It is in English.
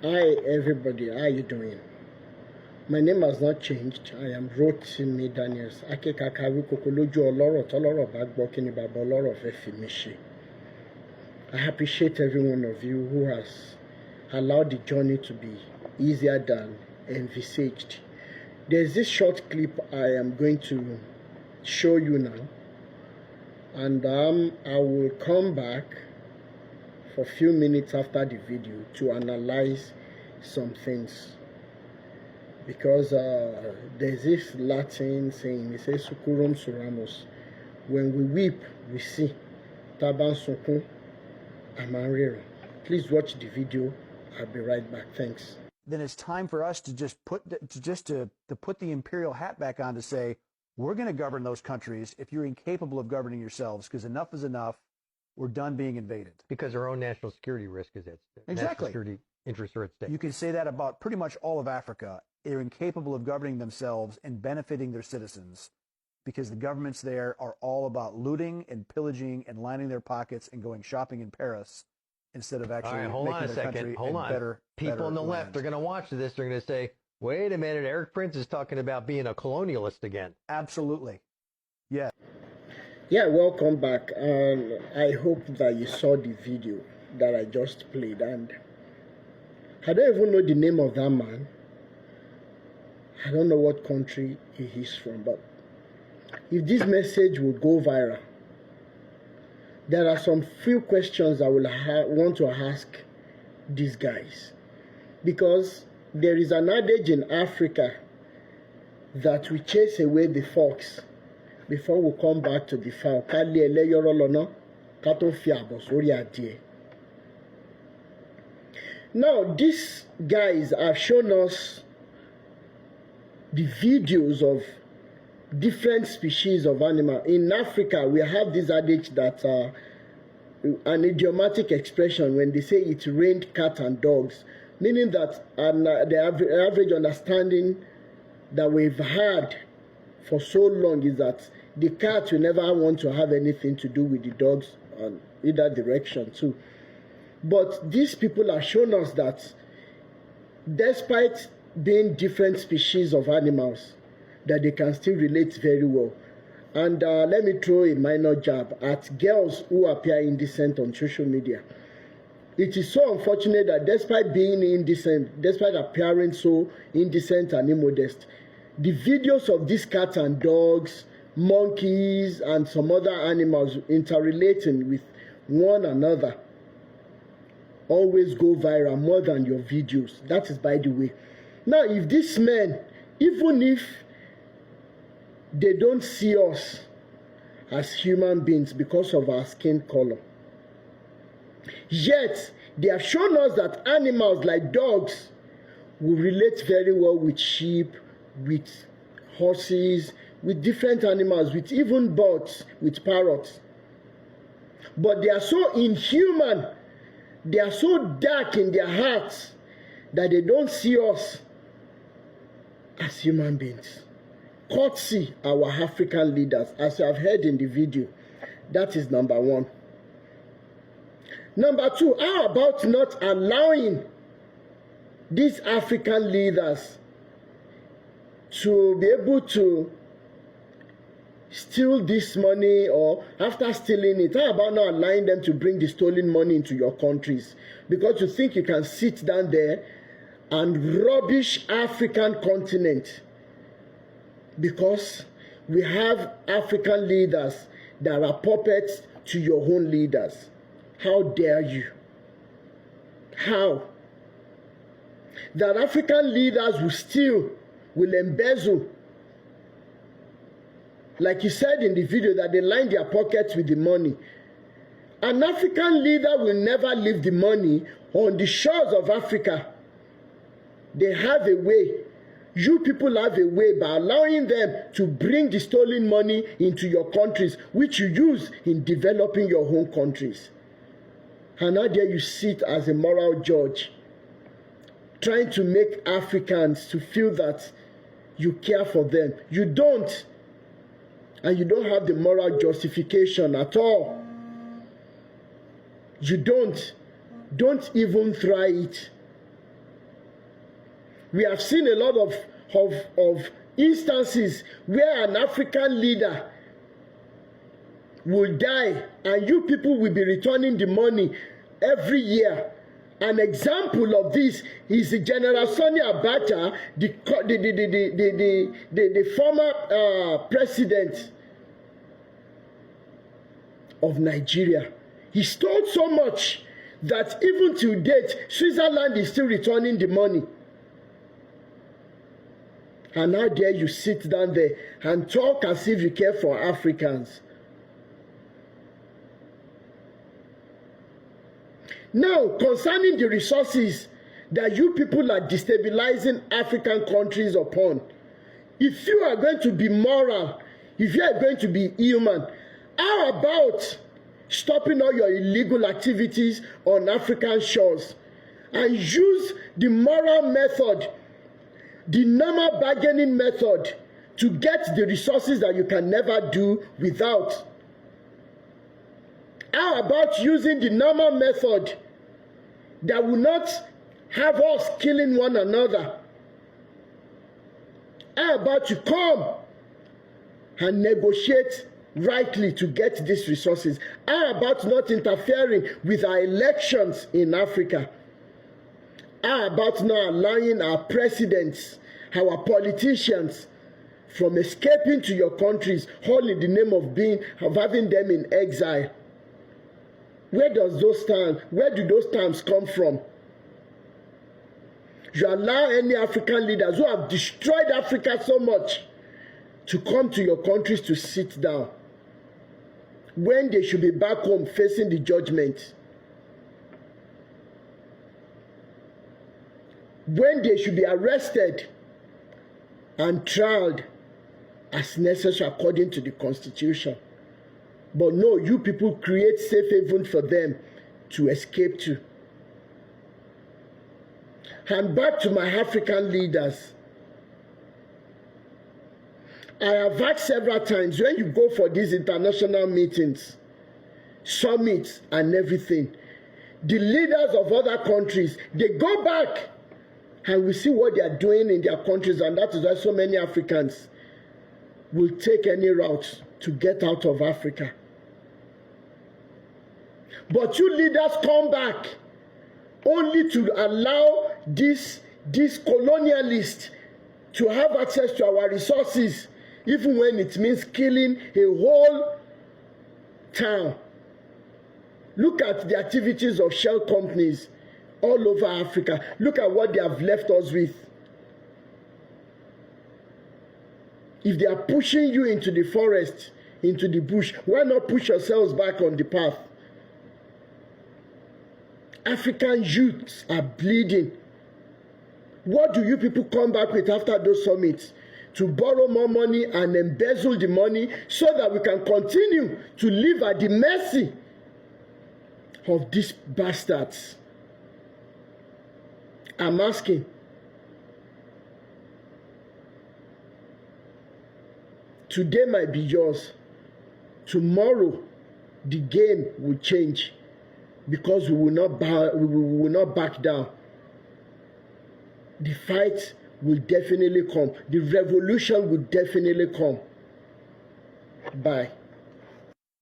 Hi everybody, how are you doing? My name has not changed. I am Rotimi Daniels. Akekakawi kokoloju ọlọ́rọ̀ tọ́lọ́rọ̀ bá gbọ́ kí ni bàbá ọlọ́rọ̀ fẹ́ fi mí ṣe. I appreciate every one of you who has allowed the journey to be easier than envisaged. There's this short clip I am going to show you now, and I will come back for a few minutes after the video to analyze some things, because there's this Latin saying, it says sucurum suramus, when we weep we see, taban sukun amanrera. Please watch the video. I'll be right back. Thanks. Then it's time for us to just put the imperial hat back on to say, we're going to govern those countries if you're incapable of governing yourselves, because enough is enough. We're done being invaded. Because our own national security risk is at stake. Exactly. National security interests are at stake. You can say that about pretty much all of Africa. They're incapable of governing themselves and benefiting their citizens, because the governments there are all about looting and pillaging and lining their pockets and going shopping in Paris instead of actually making their country better. People on the left are going to watch this. They're going to say, wait a minute, Eric Prince is talking about being a colonialist again. Absolutely. Yeah. Yeah, welcome back. I hope that you saw the video that I just played, and I don't even know the name of that man. I don't know what country he is from, but if this message would go viral, there are some few questions I will want to ask these guys, because there is an adage in Africa that we chase away the fox before we come back to the fowl. Now, these guys have shown us the videos of different species of animal. In Africa, we have this adage that an idiomatic expression when they say it rained cats and dogs, meaning that the average understanding that we've had for so long is that the cat will never want to have anything to do with the dogs on either direction too. But these people have shown us that despite being different species of animals, that they can still relate very well. And let me throw a minor jab at girls who appear indecent on social media. It is so unfortunate that despite being indecent, despite appearing so indecent and immodest, the videos of these cats and dogs, monkeys, and some other animals interrelating with one another always go viral more than your videos. That is by the way. Now, if these men, even if they don't see us as human beings because of our skin color, yet they have shown us that animals like dogs will relate very well with sheep, with horses, with different animals, with even birds, with parrots. But they are so inhuman, they are so dark in their hearts that they don't see us as human beings. Courtesy our African leaders, as you have heard in the video. That is number one. Number two, how about not allowing these African leaders to be able to steal this money, or after stealing it, how about not allowing them to bring the stolen money into your countries? Because you think you can sit down there and rubbish African continent because we have African leaders that are puppets to your own leaders. How dare you? How? That African leaders will steal, will embezzle. Like you said in the video, that they line their pockets with the money. An African leader will never leave the money on the shores of Africa. They have a way. You people have a way by allowing them to bring the stolen money into your countries, which you use in developing your own countries. And how dare you sit as a moral judge, trying to make Africans to feel that you care for them. You don't. And you don't have the moral justification at all. You don't. Don't even try it. We have seen a lot of instances where an African leader will die and you people will be returning the money every year. An example of this is General Sani Abacha, the former president of Nigeria. He stole so much that even to date, Switzerland is still returning the money. And how dare you sit down there and talk as if you care for Africans? Now, concerning the resources that you people are destabilizing African countries upon, if you are going to be moral, if you are going to be human, how about stopping all your illegal activities on African shores and use the moral method, the normal bargaining method to get the resources that you can never do without? How about using the normal method that will not have us killing one another? How about you come and negotiate rightly to get these resources? How about not interfering with our elections in Africa? How about not allowing our presidents, our politicians, from escaping to your countries, all in the name of having them in exile? Where do those terms come from? You allow any African leaders who have destroyed Africa so much to come to your countries to sit down when they should be back home facing the judgment. When they should be arrested and tried as necessary according to the Constitution. But no, you people create safe haven for them to escape to. And back to my African leaders. I have asked several times, when you go for these international meetings, summits and everything, the leaders of other countries, they go back and we see what they are doing in their countries, and that is why so many Africans will take any route to get out of Africa. But you leaders come back only to allow these colonialists to have access to our resources, even when it means killing a whole town. Look at the activities of shell companies all over Africa. Look at what they have left us with. If they are pushing you into the forest, into the bush, why not push yourselves back on the path? African youths are bleeding. What do you people come back with after those summits? To borrow more money and embezzle the money so that we can continue to live at the mercy of these bastards. I'm asking. Today might be yours. Tomorrow, the game will change, because we will not back down. The fight will definitely come. The revolution will definitely come. Bye.